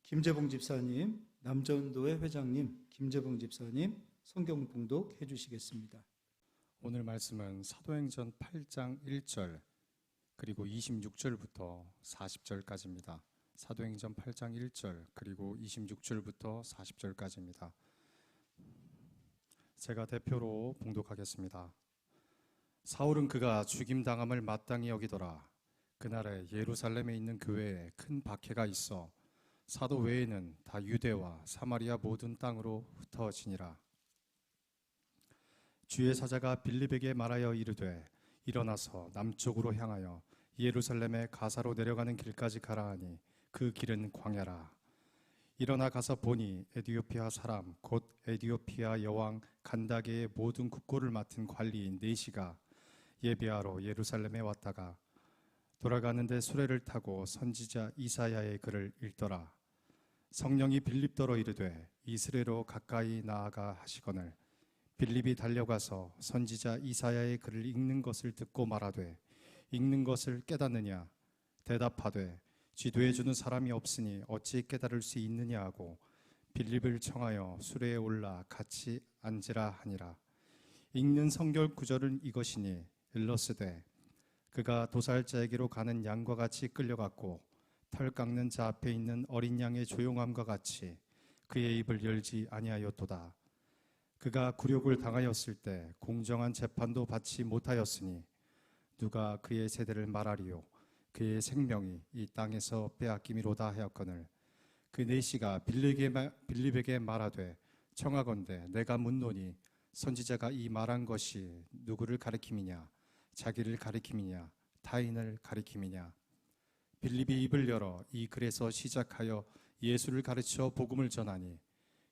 김재봉 집사님, 남전도회 회장님, 김재봉 집사님 성경 봉독해 주시겠습니다. 오늘 말씀은 사도행전 8장 1절 그리고 26절부터 40절까지입니다. 사도행전 8장 1절 그리고 26절부터 40절까지입니다. 제가 대표로 봉독하겠습니다. 사울은 그가 죽임당함을 마땅히 여기더라. 그날에 예루살렘에 있는 교회에 큰 박해가 있어 사도 외에는 다 유대와 사마리아 모든 땅으로 흩어지니라. 주의 사자가 빌립에게 말하여 이르되 일어나서 남쪽으로 향하여 예루살렘의 가사로 내려가는 길까지 가라 하니 그 길은 광야라. 일어나 가서 보니 에디오피아 사람 곧 에디오피아 여왕 간다게의 모든 국고를 맡은 관리인 네시가 예배하러 예루살렘에 왔다가 돌아가는데 수레를 타고 선지자 이사야의 글을 읽더라. 성령이 빌립더러 이르되 이 수레로 가까이 나아가 하시거늘 빌립이 달려가서 선지자 이사야의 글을 읽는 것을 듣고 말하되 읽는 것을 깨닫느냐? 대답하되 지도해 주는 사람이 없으니 어찌 깨달을 수 있느냐 하고 빌립을 청하여 수레에 올라 같이 앉으라 하니라. 읽는 성경 구절은 이것이니 일러스되 그가 도살자에게로 가는 양과 같이 끌려갔고 털 깎는 자 앞에 있는 어린 양의 조용함과 같이 그의 입을 열지 아니하였도다. 그가 굴욕을 당하였을 때 공정한 재판도 받지 못하였으니 누가 그의 세대를 말하리요? 그의 생명이 이 땅에서 빼앗김이로다 하였거늘 그 네시가 빌립에게 말하되 청하건대 내가 묻노니 선지자가 이 말한 것이 누구를 가리킴이냐? 자기를 가리킴이냐? 타인을 가리킴이냐? 빌립이 입을 열어 이 글에서 시작하여 예수를 가르쳐 복음을 전하니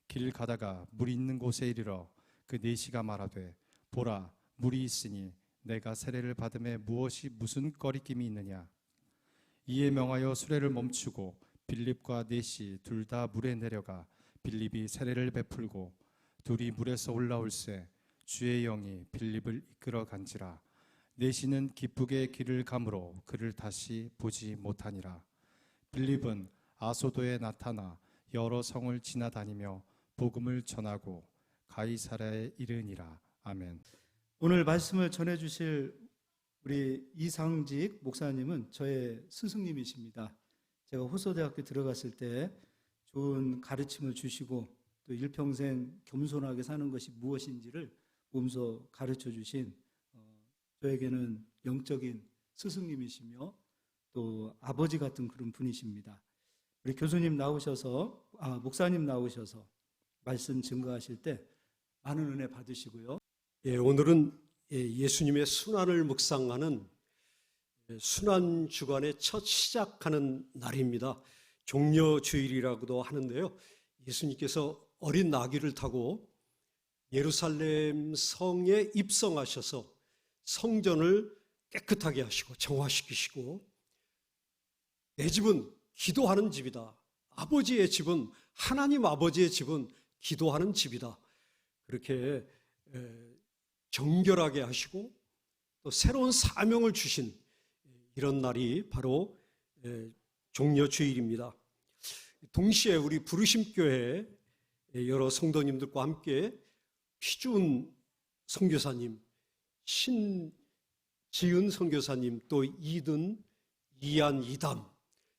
길 가다가 물이 있는 곳에 이르러 그 네시가 말하되 보라 물이 있으니 내가 세례를 받음에 무슨 거리낌이 있느냐? 이에 명하여 수레를 멈추고 빌립과 네시 둘 다 물에 내려가 빌립이 세례를 베풀고 둘이 물에서 올라올새 주의 영이 빌립을 이끌어 간지라. 네시는 기쁘게 길을 가므로 그를 다시 보지 못하니라. 빌립은 아소도에 나타나 여러 성을 지나다니며 복음을 전하고 가이사랴에 이르니라. 아멘. 오늘 말씀을 전해 주실 우리 이상직 목사님은 저의 스승님이십니다. 제가 호서대학교 들어갔을 때 좋은 가르침을 주시고 또 일평생 겸손하게 사는 것이 무엇인지를 몸소 가르쳐 주신 저에게는 영적인 스승님이시며 또 아버지 같은 그런 분이십니다. 우리 교수님 나오셔서 목사님 나오셔서 말씀 증거하실 때 많은 은혜 받으시고요. 오늘은 예수님의 순환을 묵상하는 순환 주간의 첫 시작하는 날입니다. 종려주일이라고도 하는데요. 예수님께서 어린 나귀를 타고 예루살렘 성에 입성하셔서 성전을 깨끗하게 하시고 정화시키시고 내 집은 기도하는 집이다. 아버지의 집은 하나님 아버지의 집은 기도하는 집이다. 그렇게 정결하게 하시고 또 새로운 사명을 주신 이런 날이 바로 종려주일입니다. 동시에 우리 부르심교회 여러 성도님들과 함께 피준 선교사님, 신지은 선교사님, 또 이든, 이안, 이담,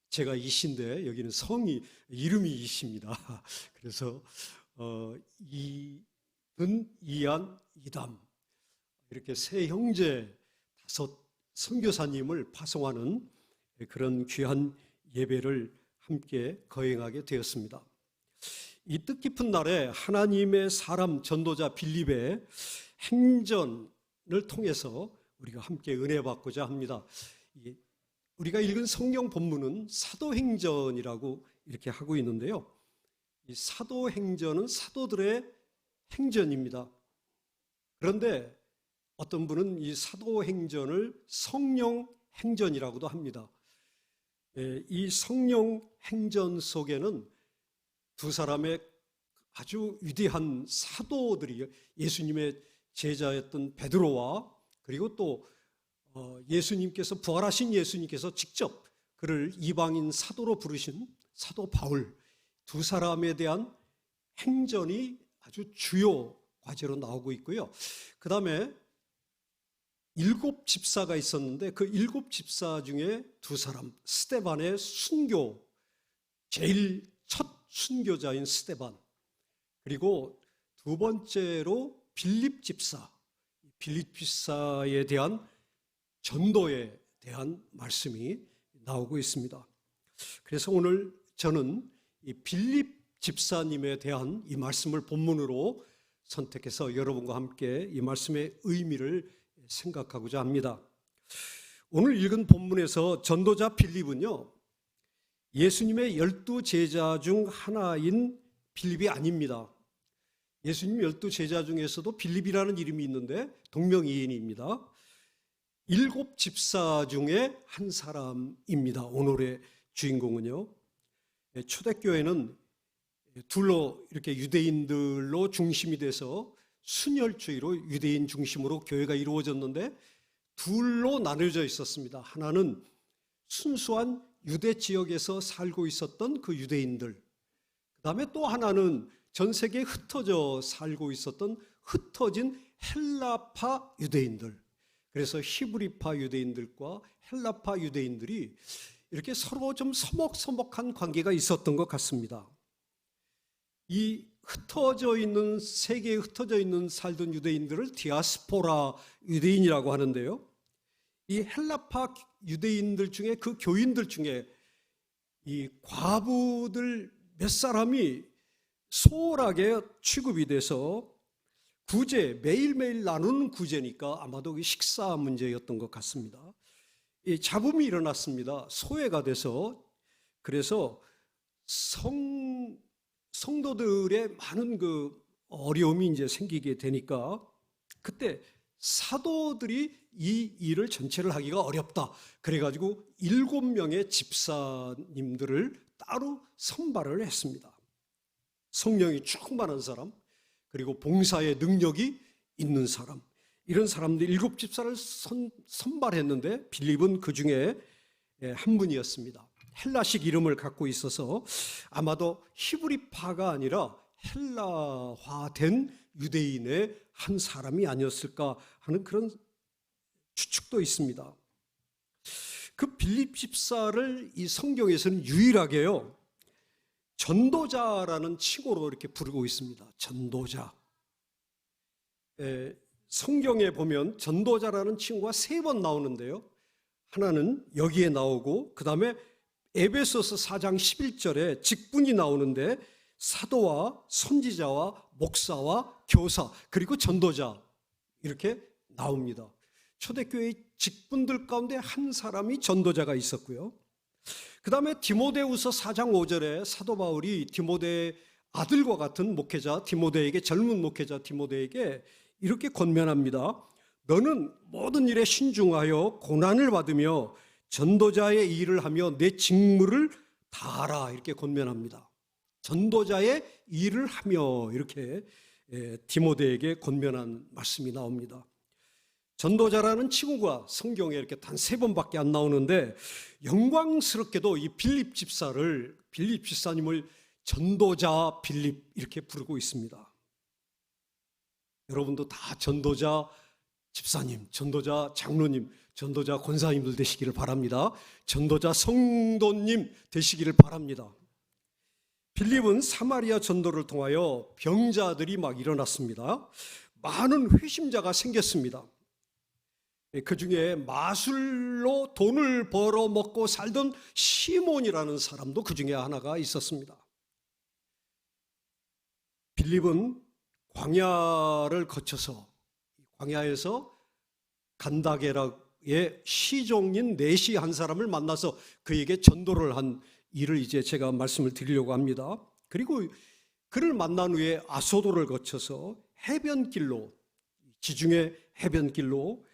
제가 이신데 여기는 성이 이름이 이십니다. 그래서 이든, 이안, 이담 이렇게 세 형제 5 선교사님을 파송하는 그런 귀한 예배를 함께 거행하게 되었습니다. 이 뜻깊은 날에 하나님의 사람 전도자 빌립의 행전을 통해서 우리가 함께 은혜 받고자 합니다. 우리가 읽은 성경 본문은 사도행전이라고 이렇게 하고 있는데요. 이 사도행전은 사도들의 행전입니다. 그런데 어떤 분은 이 사도행전을 성령행전이라고도 합니다. 이 성령행전 속에는 두 사람의 아주 위대한 사도들이 예수님의 제자였던 베드로와 그리고 또 예수님께서 부활하신 예수님께서 직접 그를 이방인 사도로 부르신 사도 바울 두 사람에 대한 행전이 아주 주요 과제로 나오고 있고요. 그 다음에 7 집사가 있었는데 그 7 집사 중에 두 사람, 스데반의 순교, 제일 첫 순교자인 스데반, 그리고 두 번째로 빌립 집사에 대한 전도에 대한 말씀이 나오고 있습니다. 그래서 오늘 저는 이 빌립 집사님에 대한 이 말씀을 본문으로 선택해서 여러분과 함께 이 말씀의 의미를 생각하고자 합니다. 오늘 읽은 본문에서 전도자 빌립은요, 예수님의 12 제자 중 하나인 빌립이 아닙니다. 예수님 12 제자 중에서도 빌립이라는 이름이 있는데 동명이인입니다. 7 집사 중에 한 사람입니다. 오늘의 주인공은요. 초대교회는 둘로 이렇게 유대인들로 중심이 돼서 순혈주의로 유대인 중심으로 교회가 이루어졌는데 둘로 나눠져 있었습니다. 하나는 순수한 유대 지역에서 살고 있었던 그 유대인들, 그 다음에 또 하나는 전 세계에 흩어져 살고 있었던 흩어진 헬라파 유대인들. 그래서 히브리파 유대인들과 헬라파 유대인들이 이렇게 서로 좀 서먹서먹한 관계가 있었던 것 같습니다. 이 흩어져 있는, 세계에 흩어져 있는 살던 유대인들을 디아스포라 유대인이라고 하는데요. 이 헬라파 유대인들 중에, 그 교인들 중에 이 과부들 몇 사람이 소홀하게 취급이 돼서 구제, 매일매일 나누는 구제니까 아마도 식사 문제였던 것 같습니다. 이 잡음이 일어났습니다. 소외가 돼서. 그래서 성도들의 많은 그 어려움이 이제 생기게 되니까 그때 사도들이 이 일을 전체를 하기가 어렵다. 그래가지고 7명의 집사님들을 따로 선발을 했습니다. 성령이 충만한 사람, 그리고 봉사의 능력이 있는 사람, 이런 사람들 7 집사를 선발했는데 빌립은 그 중에 한 분이었습니다. 헬라식 이름을 갖고 있어서 아마도 히브리파가 아니라 헬라화된 유대인의 한 사람이 아니었을까 하는 그런 추측도 있습니다. 그 빌립 집사를 이 성경에서는 유일하게요, 전도자라는 칭호로 이렇게 부르고 있습니다. 전도자. 성경에 보면 전도자라는 칭호가 3번 나오는데요. 하나는 여기에 나오고, 그 다음에 에베소서 4장 11절에 직분이 나오는데 사도와 선지자와 목사와 교사 그리고 전도자 이렇게 나옵니다. 초대교회의 직분들 가운데 한 사람이 전도자가 있었고요. 그 다음에 디모데후서 4장 5절에 사도 바울이 디모데의 아들과 같은 목회자 디모데에게, 젊은 목회자 디모데에게 이렇게 권면합니다. 너는 모든 일에 신중하여 고난을 받으며 전도자의 일을 하며 내 직무를 다하라, 이렇게 권면합니다. 전도자의 일을 하며 이렇게 디모데에게 권면한 말씀이 나옵니다. 전도자라는 칭호가 성경에 이렇게 단 3번밖에 안 나오는데 영광스럽게도 이 빌립 집사님을 전도자 빌립 이렇게 부르고 있습니다. 여러분도 다 전도자 집사님, 전도자 장로님, 전도자 권사님들 되시기를 바랍니다. 전도자 성도님 되시기를 바랍니다. 빌립은 사마리아 전도를 통하여 병자들이 막 일어났습니다. 많은 회심자가 생겼습니다. 그 중에 마술로 돈을 벌어 먹고 살던 시몬이라는 사람도 그 중에 하나가 있었습니다. 빌립은 광야를 거쳐서 광야에서 간다게라의 시종인 네시 한 사람을 만나서 그에게 전도를 한 일을 이제 제가 말씀을 드리려고 합니다. 그리고 그를 만난 후에 아소도를 거쳐서 해변길로, 지중해 해변길로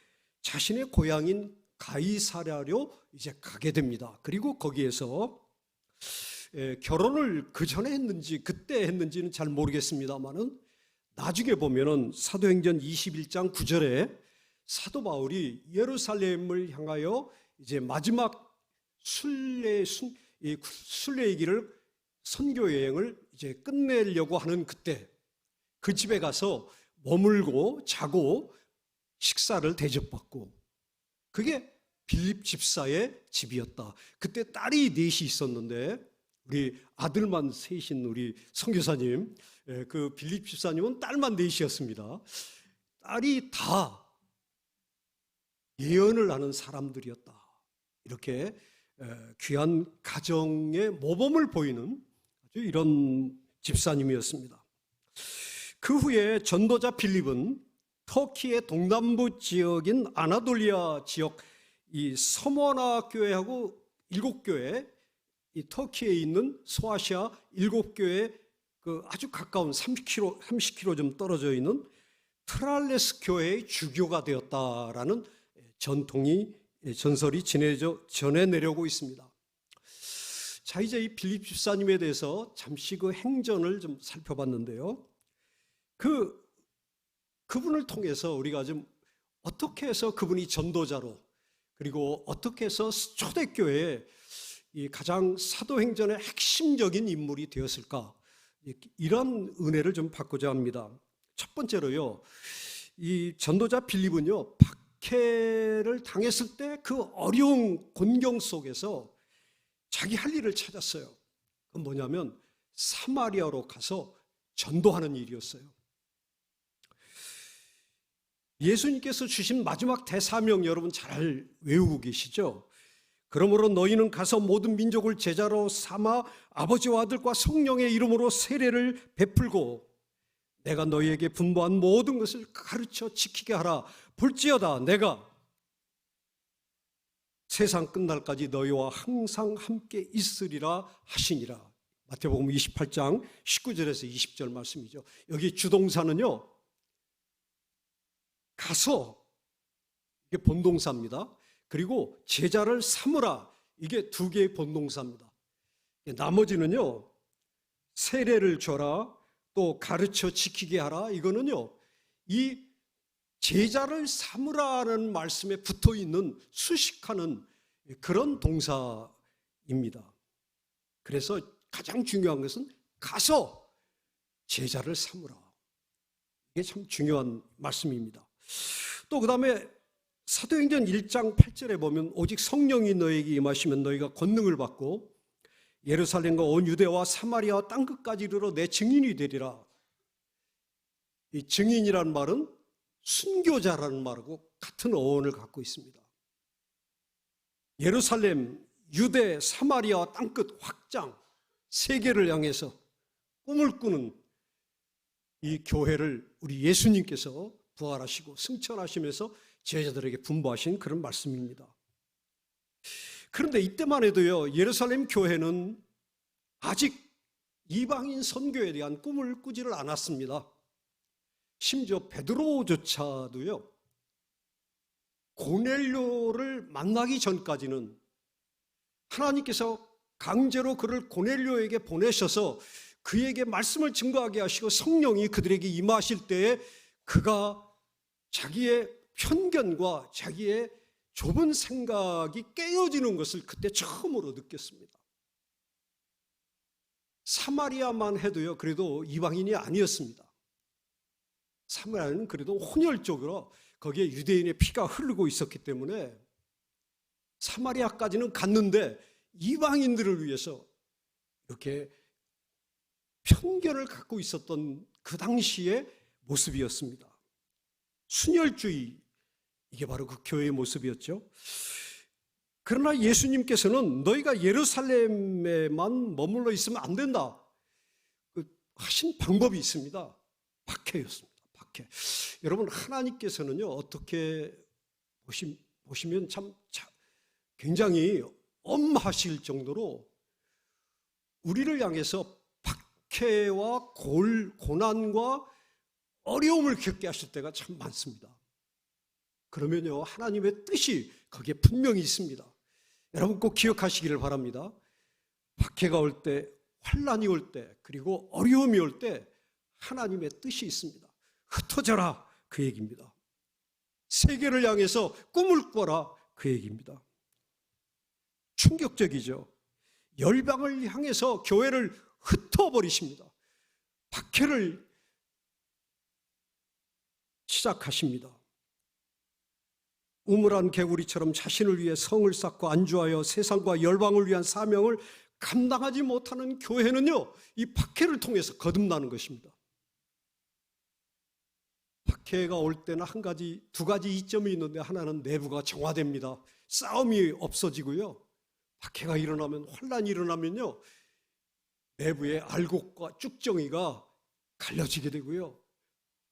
자신의 고향인 가이사랴로 이제 가게 됩니다. 그리고 거기에서 결혼을 그 전에 했는지 그때 했는지는 잘 모르겠습니다만은 나중에 보면은 사도행전 21장 9절에 사도 바울이 예루살렘을 향하여 이제 마지막 순례의 길을 선교 여행을 이제 끝내려고 하는 그때 그 집에 가서 머물고 자고 식사를 대접받고, 그게 빌립 집사의 집이었다. 그때 딸이 넷이 있었는데 우리 아들만 셋인 우리 선교사님, 그 빌립 집사님은 딸만 넷이었습니다. 딸이 다 예언을 하는 사람들이었다. 이렇게 귀한 가정의 모범을 보이는 아주 이런 집사님이었습니다. 그 후에 전도자 빌립은 터키의 동남부 지역인 아나돌리아 지역 이 서머나 교회하고 7교회, 이 터키에 있는 소아시아 7교회 그 아주 가까운 30km 좀 떨어져 있는 트랄레스 교회의 주교가 되었다라는 전설이 전해 내려오고 있습니다. 자, 이제 이 빌립 집사님에 대해서 잠시 그 행전을 좀 살펴봤는데요. 그분을 통해서 우리가 좀 어떻게 해서 그분이 전도자로, 그리고 어떻게 해서 초대교회의 이 가장 사도행전의 핵심적인 인물이 되었을까, 이런 은혜를 좀 받고자 합니다. 첫 번째로요, 이 전도자 빌립은요, 박해를 당했을 때 그 어려운 곤경 속에서 자기 할 일을 찾았어요. 그건 뭐냐면 사마리아로 가서 전도하는 일이었어요. 예수님께서 주신 마지막 대사명 여러분 잘 외우고 계시죠? 그러므로 너희는 가서 모든 민족을 제자로 삼아 아버지와 아들과 성령의 이름으로 세례를 베풀고 내가 너희에게 분부한 모든 것을 가르쳐 지키게 하라. 볼지어다 내가 세상 끝날까지 너희와 항상 함께 있으리라 하시니라. 마태복음 28장 19절에서 20절 말씀이죠. 여기 주동사는요, 가서, 이게 본동사입니다. 그리고 제자를 삼으라, 이게 2개의 본동사입니다. 나머지는요, 세례를 줘라, 또 가르쳐 지키게 하라, 이거는요, 이 제자를 삼으라는 말씀에 붙어 있는 수식하는 그런 동사입니다. 그래서 가장 중요한 것은 가서 제자를 삼으라. 이게 참 중요한 말씀입니다. 또 그 다음에 사도행전 1장 8절에 보면 오직 성령이 너에게 임하시면 너희가 권능을 받고 예루살렘과 온 유대와 사마리아와 땅끝까지 이르러 내 증인이 되리라. 이 증인이라는 말은 순교자라는 말하고 같은 어원을 갖고 있습니다. 예루살렘, 유대, 사마리아와 땅끝 확장, 세계를 향해서 꿈을 꾸는 이 교회를 우리 예수님께서 부활하시고 승천하시면서 제자들에게 분부하신 그런 말씀입니다. 그런데 이때만 해도요, 예루살렘 교회는 아직 이방인 선교에 대한 꿈을 꾸지를 않았습니다. 심지어 베드로조차도요, 고넬료를 만나기 전까지는 하나님께서 강제로 그를 고넬료에게 보내셔서 그에게 말씀을 증거하게 하시고 성령이 그들에게 임하실 때에 그가 자기의 편견과 자기의 좁은 생각이 깨어지는 것을 그때 처음으로 느꼈습니다. 사마리아만 해도요, 그래도 이방인이 아니었습니다. 사마리아는 그래도 혼혈적으로 거기에 유대인의 피가 흐르고 있었기 때문에 사마리아까지는 갔는데 이방인들을 위해서 이렇게 편견을 갖고 있었던 그 당시의 모습이었습니다. 순혈주의, 이게 바로 그 교회의 모습이었죠. 그러나 예수님께서는 너희가 예루살렘에만 머물러 있으면 안 된다 하신 방법이 있습니다. 박해였습니다. 박해. 여러분, 하나님께서는요, 어떻게 보시면 참 굉장히 엄하실 정도로 우리를 향해서 박해와 고난과 어려움을 겪게 하실 때가 참 많습니다. 그러면요, 하나님의 뜻이 거기에 분명히 있습니다. 여러분 꼭 기억하시기를 바랍니다. 박해가 올 때, 환난이 올 때, 그리고 어려움이 올 때 하나님의 뜻이 있습니다. 흩어져라, 그 얘기입니다. 세계를 향해서 꿈을 꿔라, 그 얘기입니다. 충격적이죠. 열방을 향해서 교회를 흩어버리십니다. 박해를 시작하십니다. 우물한 개구리처럼 자신을 위해 성을 쌓고 안주하여 세상과 열방을 위한 사명을 감당하지 못하는 교회는요, 이 박해를 통해서 거듭나는 것입니다. 박해가 올 때는 두 가지 이점이 있는데, 하나는 내부가 정화됩니다. 싸움이 없어지고요. 박해가 일어나면, 환란이 일어나면요, 내부의 알곡과 쭉정이가 갈려지게 되고요.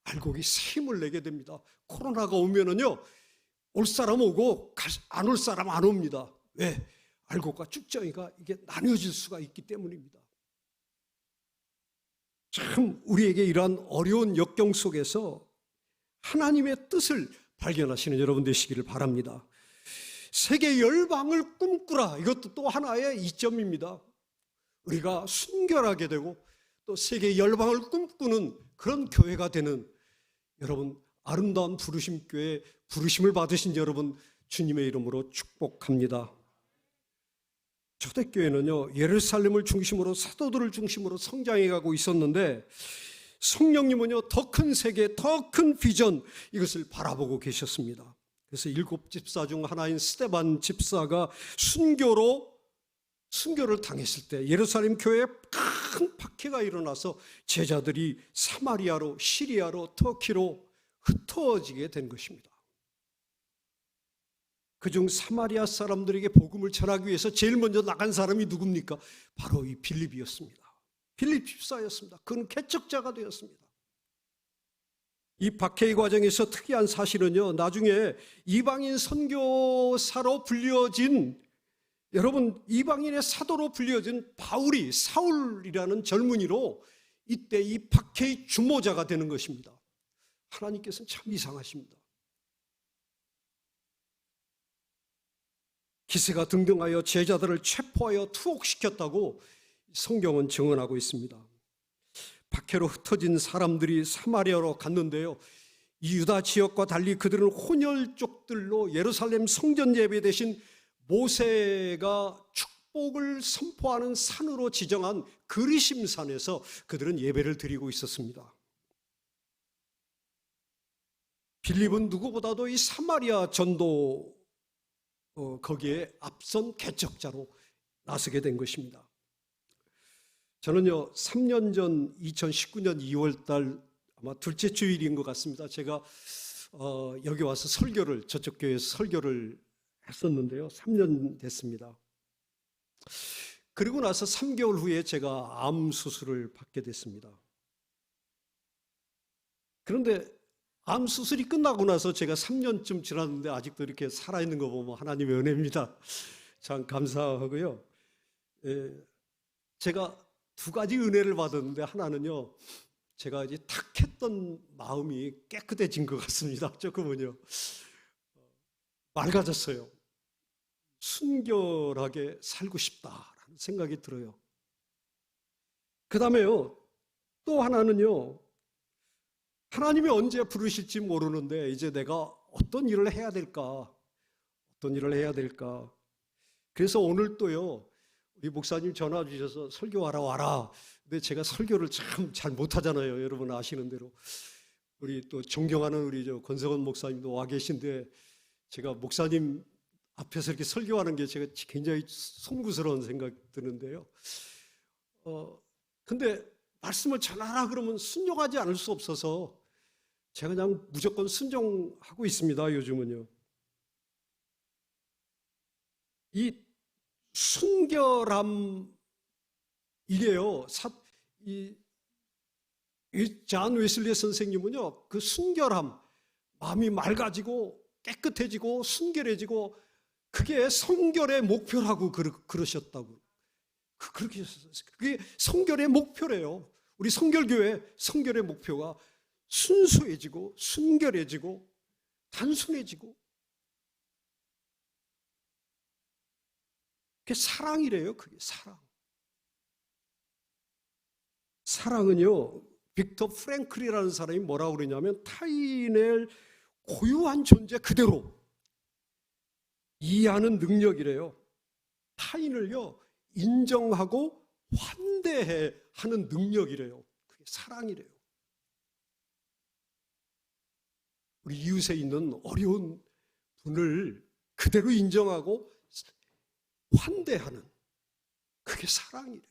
알곡이 새 힘을 내게 됩니다. 코로나가 오면은요, 올 사람 오고 안 올 사람 안 옵니다. 왜? 알곡과 쭉정이가 이게 나뉘어질 수가 있기 때문입니다. 참 우리에게 이러한 어려운 역경 속에서 하나님의 뜻을 발견하시는 여러분 되시기를 바랍니다. 세계 열방을 꿈꾸라. 이것도 또 하나의 이점입니다. 우리가 순결하게 되고 또 세계 열방을 꿈꾸는 그런 교회가 되는 여러분, 아름다운 부르심교회 부르심을 받으신 여러분 주님의 이름으로 축복합니다. 초대교회는요, 예루살렘을 중심으로 사도들을 중심으로 성장해가고 있었는데, 성령님은요, 더 큰 세계, 더 큰 비전, 이것을 바라보고 계셨습니다. 그래서 7 집사 중 하나인 스데반 집사가 순교를 당했을 때 예루살렘 교회에 큰 박해가 일어나서 제자들이 사마리아로, 시리아로, 터키로 흩어지게 된 것입니다. 그중 사마리아 사람들에게 복음을 전하기 위해서 제일 먼저 나간 사람이 누굽니까? 바로 이 빌립이었습니다. 빌립 집사였습니다. 그는 개척자가 되었습니다. 이 박해의 과정에서 특이한 사실은요, 나중에 이방인 선교사로 불려진, 여러분, 이방인의 사도로 불려진 바울이, 사울이라는 젊은이로 이때 이 박해의 주모자가 되는 것입니다. 하나님께서는 참 이상하십니다. 기세가 등등하여 제자들을 체포하여 투옥시켰다고 성경은 증언하고 있습니다. 박해로 흩어진 사람들이 사마리아로 갔는데요, 이 유다 지역과 달리 그들은 혼혈족들로 예루살렘 성전 예배 대신 모세가 축복을 선포하는 산으로 지정한 그리심산에서 그들은 예배를 드리고 있었습니다. 빌립은 누구보다도 이 사마리아 전도 거기에 앞선 개척자로 나서게 된 것입니다. 저는요, 3년 전 2019년 2월 달 아마 둘째 주일인 것 같습니다. 제가 여기 와서 저쪽 교회에서 설교를 했었는데요. 3년 됐습니다. 그리고 나서 3개월 후에 제가 암 수술을 받게 됐습니다. 그런데 암 수술이 끝나고 나서 제가 3년쯤 지났는데 아직도 이렇게 살아있는 거 보면 하나님의 은혜입니다. 참 감사하고요. 제가 2가지 은혜를 받았는데, 하나는요, 제가 이제 탁했던 마음이 깨끗해진 것 같습니다. 조금은요, 맑아졌어요. 순결하게 살고 싶다라는 생각이 들어요. 그 다음에요, 또 하나는요, 하나님이 언제 부르실지 모르는데 이제 내가 어떤 일을 해야 될까? 그래서 오늘 또요, 우리 목사님 전화 주셔서 설교하러 와라. 근데 제가 설교를 참 잘 못하잖아요. 여러분 아시는 대로. 우리 또 존경하는 우리 권성원 목사님도 와 계신데, 제가 목사님 앞에서 이렇게 설교하는 게 제가 굉장히 송구스러운 생각이 드는데요. 근데 말씀을 전하라 그러면 순종하지 않을 수 없어서 제가 그냥 무조건 순종하고 있습니다. 요즘은요. 이 순결함, 이게요, 잔 웨슬리 선생님은요, 그 순결함, 마음이 맑아지고 깨끗해지고 순결해지고, 그게 성결의 목표라고 그러셨다고. 그렇게 하셨어요. 그게 성결의 목표래요. 우리 성결교회 성결의 목표가 순수해지고 순결해지고 단순해지고, 그게 사랑이래요. 그게 사랑. 사랑은요, 빅터 프랭클이라는 사람이 뭐라고 그러냐면, 타인의 고유한 존재 그대로 이해하는 능력이래요. 타인을요, 인정하고 환대하는 능력이래요. 그게 사랑이래요. 우리 이웃에 있는 어려운 분을 그대로 인정하고 환대하는, 그게 사랑이래요.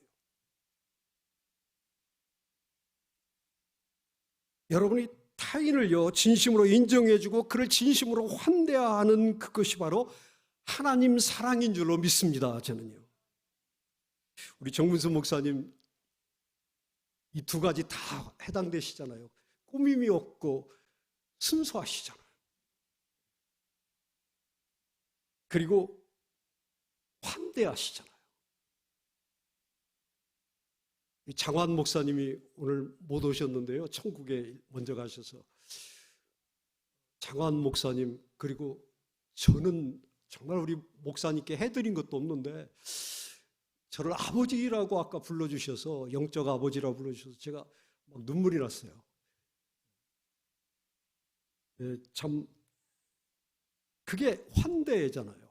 여러분이 타인을요 진심으로 인정해주고 그를 진심으로 환대하는 그것이 바로 하나님 사랑인 줄로 믿습니다. 저는요. 우리 정문수 목사님 이 두 가지 다 해당되시잖아요. 꾸밈이 없고 순수하시잖아요. 그리고 환대하시잖아요. 장환 목사님이 오늘 못 오셨는데요. 천국에 먼저 가셔서 장환 목사님, 그리고 저는 정말 우리 목사님께 해드린 것도 없는데 저를 아버지라고 아까 불러주셔서, 영적 아버지라고 불러주셔서 제가 막 눈물이 났어요. 참 그게 환대잖아요.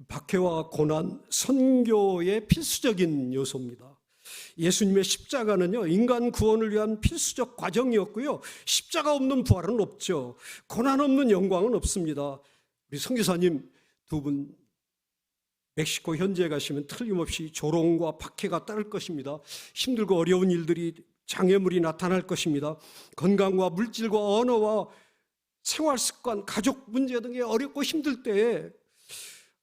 박해와 고난, 선교의 필수적인 요소입니다. 예수님의 십자가는요, 인간 구원을 위한 필수적 과정이었고요. 십자가 없는 부활은 없죠. 고난 없는 영광은 없습니다. 우리 선교사님 두 분 멕시코 현지에 가시면 틀림없이 조롱과 박해가 따를 것입니다. 힘들고 어려운 일들이, 장애물이 나타날 것입니다. 건강과 물질과 언어와 생활 습관, 가족 문제 등의 어렵고 힘들 때에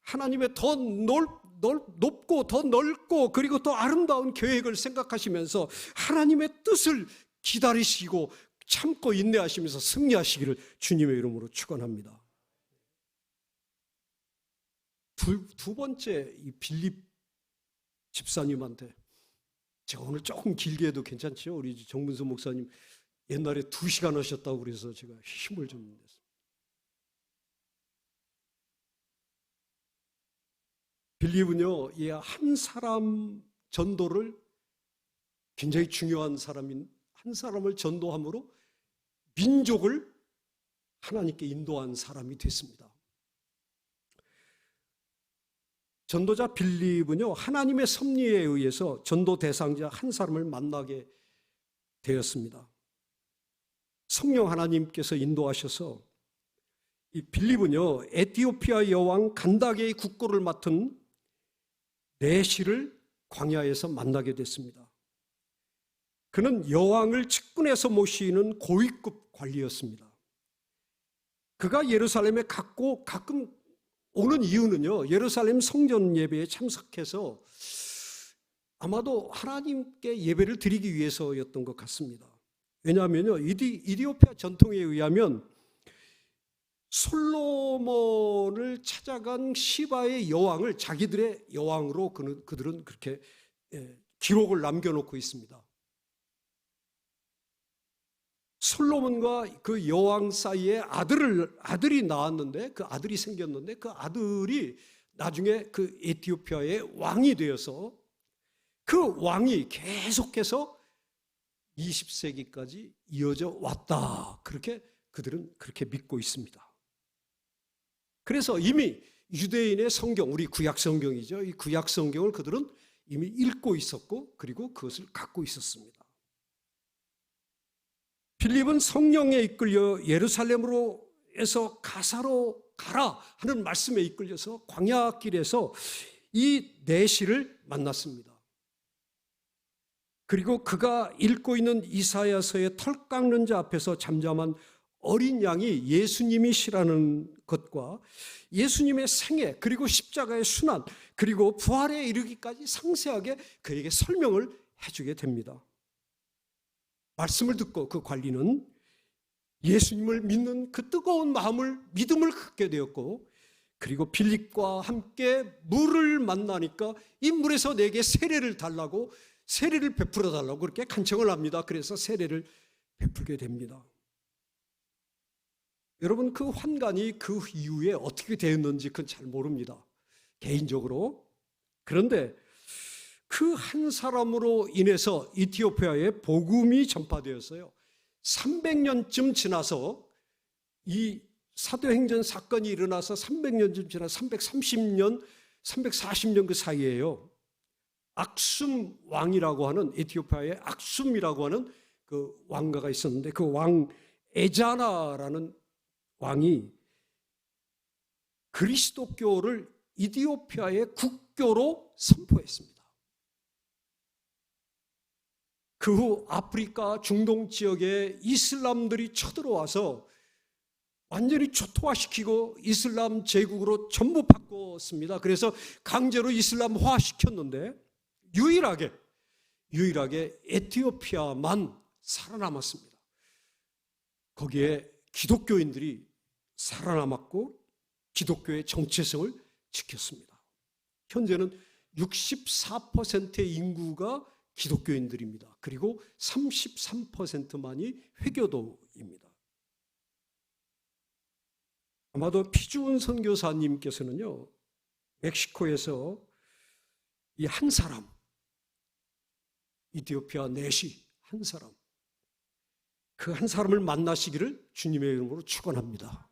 하나님의 더 높고 더 넓고 그리고 더 아름다운 계획을 생각하시면서 하나님의 뜻을 기다리시고 참고 인내하시면서 승리하시기를 주님의 이름으로 축원합니다. 두 번째, 이 빌립 집사님한테 제가 오늘 조금 길게 해도 괜찮죠? 우리 정문수 목사님 옛날에 2시간 하셨다고 그래서 제가 힘을 좀 냈습니다. 빌립은요, 이 한 사람 전도를, 굉장히 중요한 사람인 한 사람을 전도함으로 민족을 하나님께 인도한 사람이 됐습니다. 전도자 빌립은요, 하나님의 섭리에 의해서 전도 대상자 한 사람을 만나게 되었습니다. 성령 하나님께서 인도하셔서 이 빌립은요, 에티오피아 여왕 간다게의 국고를 맡은 내시를 광야에서 만나게 됐습니다. 그는 여왕을 측근에서 모시는 고위급 관리였습니다. 그가 예루살렘에 가끔 오는 이유는요, 예루살렘 성전 예배에 참석해서 아마도 하나님께 예배를 드리기 위해서였던 것 같습니다. 왜냐하면요, 이디오피아 전통에 의하면 솔로몬을 찾아간 시바의 여왕을 자기들의 여왕으로 그들은 그렇게 기록을 남겨놓고 있습니다. 솔로몬과 그 여왕 사이에 아들이 나왔는데, 그 아들이 생겼는데, 그 아들이 나중에 그 에티오피아의 왕이 되어서 그 왕이 계속해서 20세기까지 이어져 왔다. 그렇게 그들은 그렇게 믿고 있습니다. 그래서 이미 유대인의 성경, 우리 구약 성경이죠. 이 구약 성경을 그들은 이미 읽고 있었고, 그리고 그것을 갖고 있었습니다. 빌립은 성령에 이끌려 예루살렘으로에서 가사로 가라 하는 말씀에 이끌려서 광야길에서 이 내시를 만났습니다. 그리고 그가 읽고 있는 이사야서의 털 깎는 자 앞에서 잠잠한 어린 양이 예수님이시라는 것과 예수님의 생애, 그리고 십자가의 순환, 그리고 부활에 이르기까지 상세하게 그에게 설명을 해주게 됩니다. 말씀을 듣고 그 관리는 예수님을 믿는 그 뜨거운 믿음을 갖게 되었고, 그리고 빌립과 함께 물을 만나니까 이 물에서 내게 세례를 달라고, 세례를 베풀어 달라고 그렇게 간청을 합니다. 그래서 세례를 베풀게 됩니다. 여러분, 그 환관이 그 이후에 어떻게 되었는지 그건 잘 모릅니다, 개인적으로. 그런데 그 한 사람으로 인해서 이티오피아에 복음이 전파되었어요. 300년쯤 지나서, 이 사도행전 사건이 일어나서 300년쯤 지나 330년 340년 그 사이에요. 악숨 왕이라고 하는, 에티오피아의 악숨이라고 하는 그 왕가가 있었는데, 그 왕 에자나라는 왕이 그리스도교를 이디오피아의 국교로 선포했습니다. 그 후 아프리카 중동 지역에 이슬람들이 쳐들어와서 완전히 초토화시키고 이슬람 제국으로 전부 바꿨습니다. 그래서 강제로 이슬람화 시켰는데 유일하게 에티오피아만 살아남았습니다. 거기에 기독교인들이 살아남았고 기독교의 정체성을 지켰습니다. 현재는 64%의 인구가 기독교인들입니다. 그리고 33%만이 회교도입니다. 아마도 피주은 선교사님께서는요, 멕시코에서 이 한 사람, 이디오피아 내시 한 사람, 그 한 사람을 만나시기를 주님의 이름으로 축원합니다.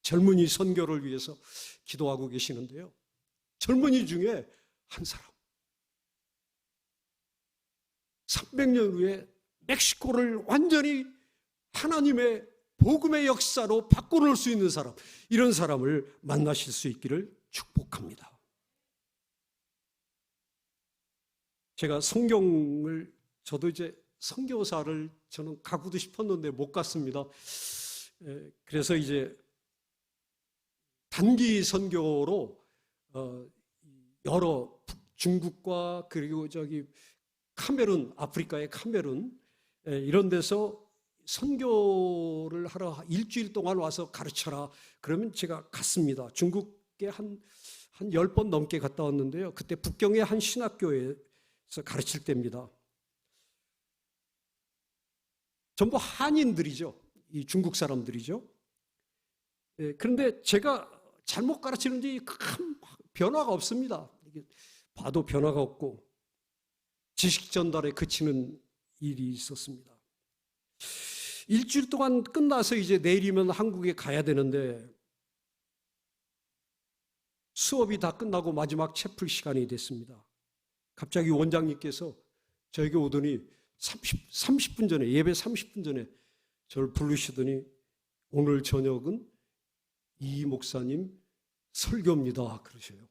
젊은이 선교를 위해서 기도하고 계시는데요. 젊은이 중에 한 사람, 300년 후에 멕시코를 완전히 하나님의 복음의 역사로 바꿔놓을 수 있는 사람, 이런 사람을 만나실 수 있기를 축복합니다. 제가 성경을, 저도 이제 선교사를 저는 가고도 싶었는데 못 갔습니다. 그래서 이제 단기 선교로 여러 중국과 그리고 카메룬, 아프리카의 카메룬 이런 데서 선교를 하러 일주일 동안 와서 가르쳐라. 그러면 제가 갔습니다. 중국에 한 10번 넘게 갔다 왔는데요. 그때 북경의 한 신학교에서 가르칠 때입니다. 전부 한인들이죠. 이 중국 사람들이죠. 그런데 제가 잘못 가르치는지 큰 변화가 없습니다. 봐도 변화가 없고 지식 전달에 그치는 일이 있었습니다. 일주일 동안 끝나서 이제 내일이면 한국에 가야 되는데 수업이 다 끝나고 마지막 채플 시간이 됐습니다. 갑자기 원장님께서 저에게 오더니 30분 전에, 예배 30분 전에 저를 부르시더니 오늘 저녁은 이 목사님 설교입니다. 그러셔요.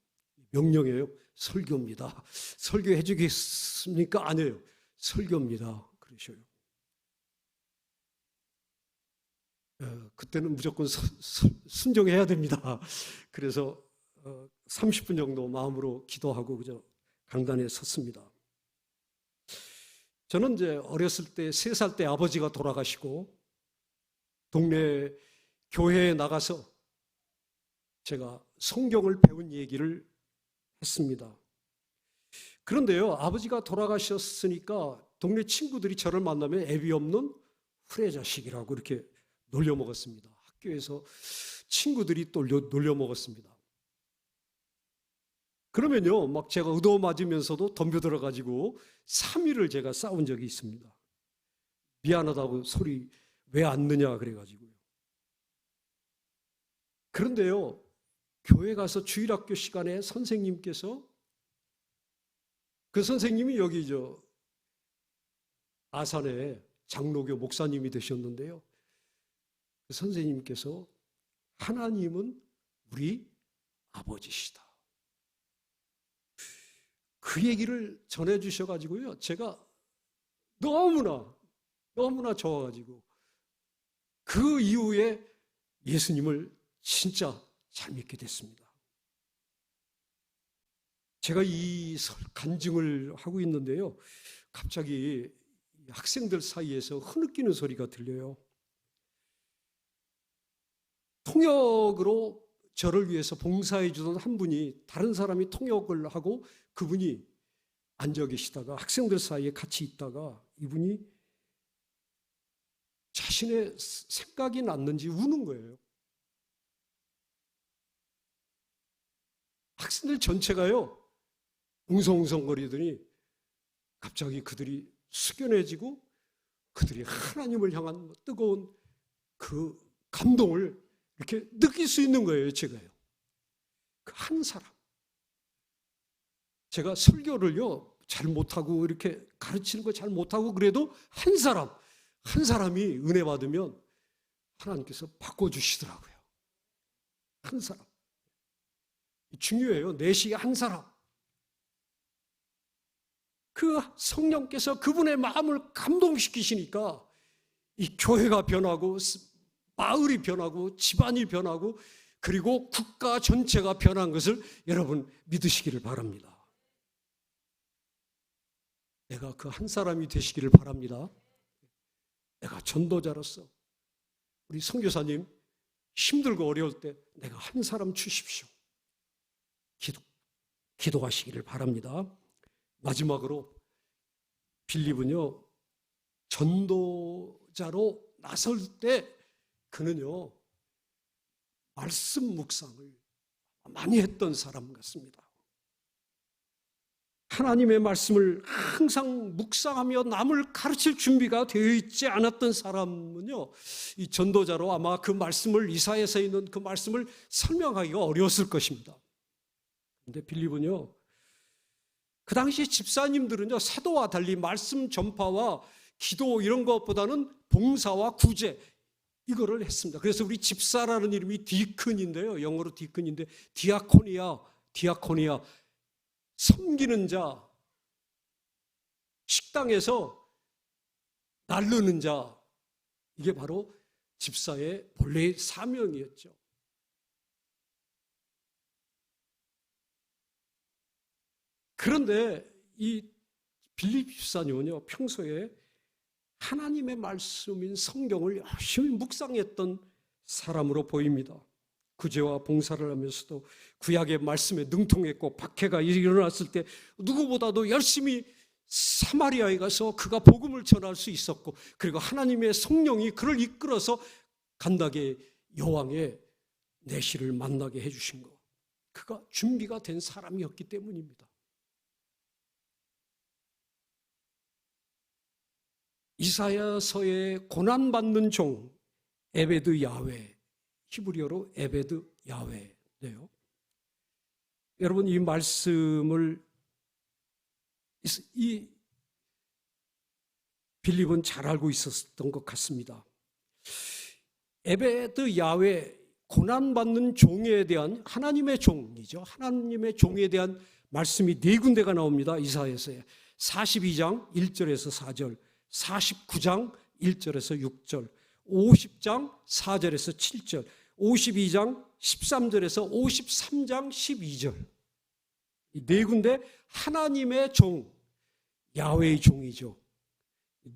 명령이에요. 설교입니다. 설교해 주겠습니까? 아니에요. 설교입니다. 그러셔요. 그때는 무조건 순종해야 됩니다. 그래서 30분 정도 마음으로 기도하고 그저 강단에 섰습니다. 저는 이제 어렸을 때 3살 때 아버지가 돌아가시고 동네 교회에 나가서 제가 성경을 배운 얘기를 했습니다. 그런데요, 아버지가 돌아가셨으니까 동네 친구들이 저를 만나면 애비 없는 후레자식이라고 이렇게 놀려먹었습니다. 학교에서 친구들이 또 놀려먹었습니다. 그러면요, 막 제가 얻어맞으면서도 덤벼들어가지고 3일을 제가 싸운 적이 있습니다. 미안하다고 소리 왜 안 넣냐 그래가지고요. 그런데요, 교회 가서 주일학교 시간에 선생님께서, 그 선생님이 여기 아산에 장로교 목사님이 되셨는데요. 그 선생님께서 하나님은 우리 아버지시다. 그 얘기를 전해주셔가지고요. 제가 너무나 좋아가지고 그 이후에 예수님을 진짜 잘 믿게 됐습니다. 제가 이 간증을 하고 있는데요. 갑자기 학생들 사이에서 흐느끼는 소리가 들려요. 통역으로 저를 위해서 봉사해 주던 한 분이, 다른 사람이 통역을 하고 그분이 앉아 계시다가 학생들 사이에 같이 있다가 이분이 자신의 생각이 났는지 우는 거예요. 학생들 전체가요, 웅성웅성거리더니 갑자기 그들이 숙연해지고 그들이 하나님을 향한 뜨거운 그 감동을 이렇게 느낄 수 있는 거예요, 제가요. 그 한 사람. 제가 설교를요 잘 못하고 이렇게 가르치는 거 잘 못하고 그래도 한 사람이 은혜 받으면 하나님께서 바꿔주시더라고요. 한 사람. 중요해요. 넷이 한 사람. 그 성령께서 그분의 마음을 감동시키시니까 이 교회가 변하고 마을이 변하고 집안이 변하고 그리고 국가 전체가 변한 것을 여러분 믿으시기를 바랍니다. 내가 그 한 사람이 되시기를 바랍니다. 내가 전도자로서 우리 선교사님 힘들고 어려울 때 내가 한 사람 주십시오. 기도하시기를 바랍니다. 마지막으로 빌립은요 전도자로 나설 때 그는요 말씀 묵상을 많이 했던 사람 같습니다. 하나님의 말씀을 항상 묵상하며 남을 가르칠 준비가 되어 있지 않았던 사람은요 이 전도자로 아마 그 말씀을 이사야서에 있는 그 말씀을 설명하기가 어려웠을 것입니다. 그런데 빌립은요 그 당시 집사님들은요 사도와 달리 말씀 전파와 기도 이런 것보다는 봉사와 구제 이거를 했습니다. 그래서 우리 집사라는 이름이 디큰인데요. 영어로 디큰인데 디아코니아 섬기는 자, 식당에서 나르는 자 이게 바로 집사의 본래의 사명이었죠. 그런데 이 빌립 집사님은요 평소에 하나님의 말씀인 성경을 열심히 묵상했던 사람으로 보입니다. 구제와 봉사를 하면서도 구약의 말씀에 능통했고 박해가 일어났을 때 누구보다도 열심히 사마리아에 가서 그가 복음을 전할 수 있었고 그리고 하나님의 성령이 그를 이끌어서 간다게 여왕의 내시를 만나게 해주신 것 그가 준비가 된 사람이었기 때문입니다. 이사야서의 고난받는 종 에베드 야훼 히브리어로 에베드 야훼인데요. 여러분 이 말씀을 이 빌립은 잘 알고 있었던 것 같습니다. 에베드 야훼 고난받는 종에 대한 하나님의 종이죠. 하나님의 종에 대한 말씀이 네 군데가 나옵니다. 이사야서에 42장 1절에서 4절 49장 1절에서 6절 50장 4절에서 7절 52장 13절에서 53장 12절 이 네 군데 하나님의 종 야훼의 종이죠.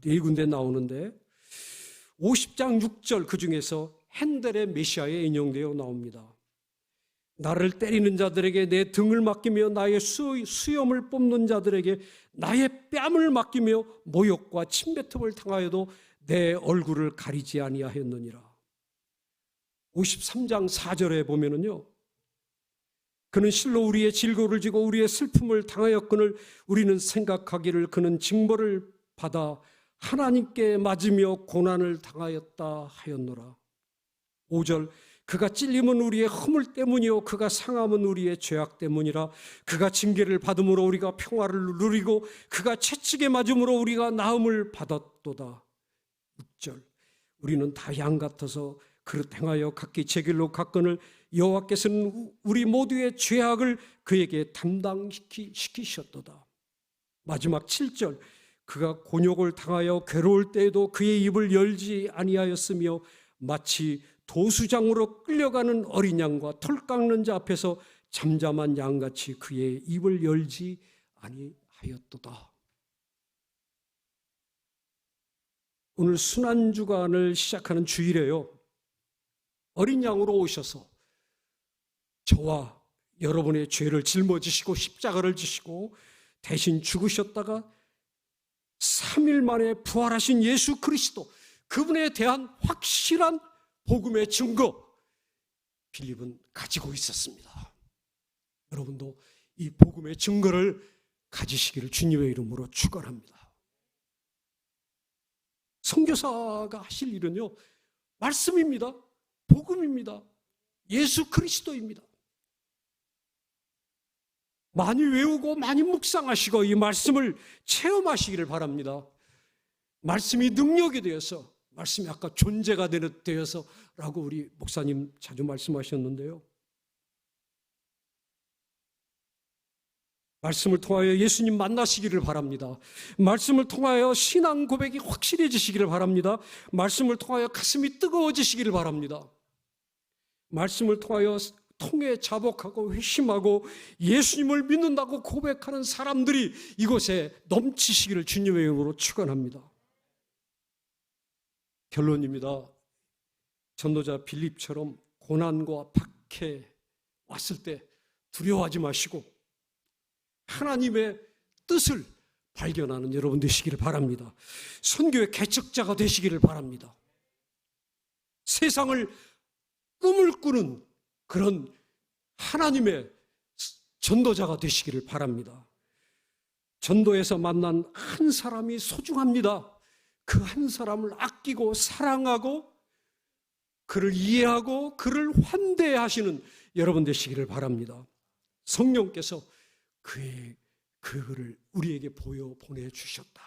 네 군데 나오는데 50장 6절 그중에서 핸델의 메시아에 인용되어 나옵니다. 나를 때리는 자들에게 내 등을 맡기며 나의 수염을 뽑는 자들에게 나의 뺨을 맡기며 모욕과 침뱉음을 당하여도 내 얼굴을 가리지 아니하였느니라. 53장 4절에 보면은요. 그는 실로 우리의 질고를 지고 우리의 슬픔을 당하였거늘 우리는 생각하기를 그는 징벌을 받아 하나님께 맞으며 고난을 당하였다 하였노라. 5절 그가 찔림은 우리의 허물 때문이요 그가 상함은 우리의 죄악 때문이라. 그가 징계를 받음으로 우리가 평화를 누리고 그가 채찍에 맞음으로 우리가 나음을 받았도다. 6절 우리는 다 양 같아서 그릇 행하여 각기 제 길로 갔거늘 여호와께서는 우리 모두의 죄악을 그에게 담당시키셨도다. 마지막 7절 그가 곤욕을 당하여 괴로울 때에도 그의 입을 열지 아니하였으며 마치 도수장으로 끌려가는 어린 양과 털 깎는 자 앞에서 잠잠한 양같이 그의 입을 열지 아니하였도다. 오늘 순환주간을 시작하는 주일에요. 어린 양으로 오셔서 저와 여러분의 죄를 짊어지시고 십자가를 지시고 대신 죽으셨다가 3일 만에 부활하신 예수 그리스도 그분에 대한 확실한 복음의 증거 빌립은 가지고 있었습니다. 여러분도 이 복음의 증거를 가지시기를 주님의 이름으로 축원합니다. 선교사가 하실 일은요 말씀입니다. 복음입니다. 예수 그리스도입니다. 많이 외우고 많이 묵상하시고 이 말씀을 체험하시기를 바랍니다. 말씀이 능력이 되어서, 말씀이 아까 존재가 되어서라고 우리 목사님 자주 말씀하셨는데요. 말씀을 통하여 예수님 만나시기를 바랍니다. 말씀을 통하여 신앙 고백이 확실해지시기를 바랍니다. 말씀을 통하여 가슴이 뜨거워지시기를 바랍니다. 말씀을 통하여 통에 자복하고 회심하고 예수님을 믿는다고 고백하는 사람들이 이곳에 넘치시기를 주님의 이름으로 축원합니다. 결론입니다. 전도자 빌립처럼 고난과 박해 왔을 때 두려워하지 마시고 하나님의 뜻을 발견하는 여러분 되시기를 바랍니다. 선교의 개척자가 되시기를 바랍니다. 세상을 꿈을 꾸는 그런 하나님의 전도자가 되시기를 바랍니다. 전도에서 만난 한 사람이 소중합니다. 그 한 사람을 아끼고 사랑하고 그를 이해하고 그를 환대하시는 여러분 되시기를 바랍니다. 성령께서 그를 우리에게 보내주셨다.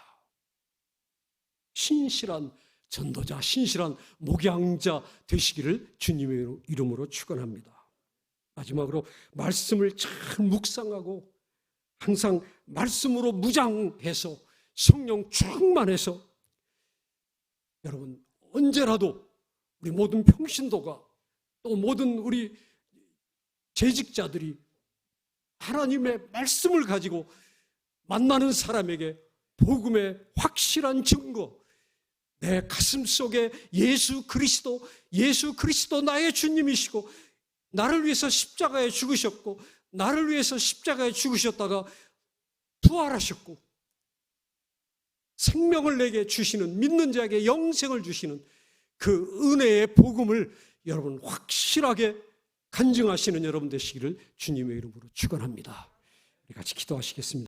신실한 전도자, 신실한 목양자 되시기를 주님의 이름으로 축원합니다. 마지막으로 말씀을 잘 묵상하고 항상 말씀으로 무장해서 성령 충만해서 여러분 언제라도 우리 모든 평신도가 또 모든 우리 재직자들이 하나님의 말씀을 가지고 만나는 사람에게 복음의 확실한 증거, 내 가슴 속에 예수 그리스도 나의 주님이시고 나를 위해서 십자가에 죽으셨고 나를 위해서 십자가에 죽으셨다가 부활하셨고 생명을 내게 주시는, 믿는 자에게 영생을 주시는 그 은혜의 복음을 여러분 확실하게 간증하시는 여러분 되시기를 주님의 이름으로 축원합니다. 우리 같이 기도하시겠습니다.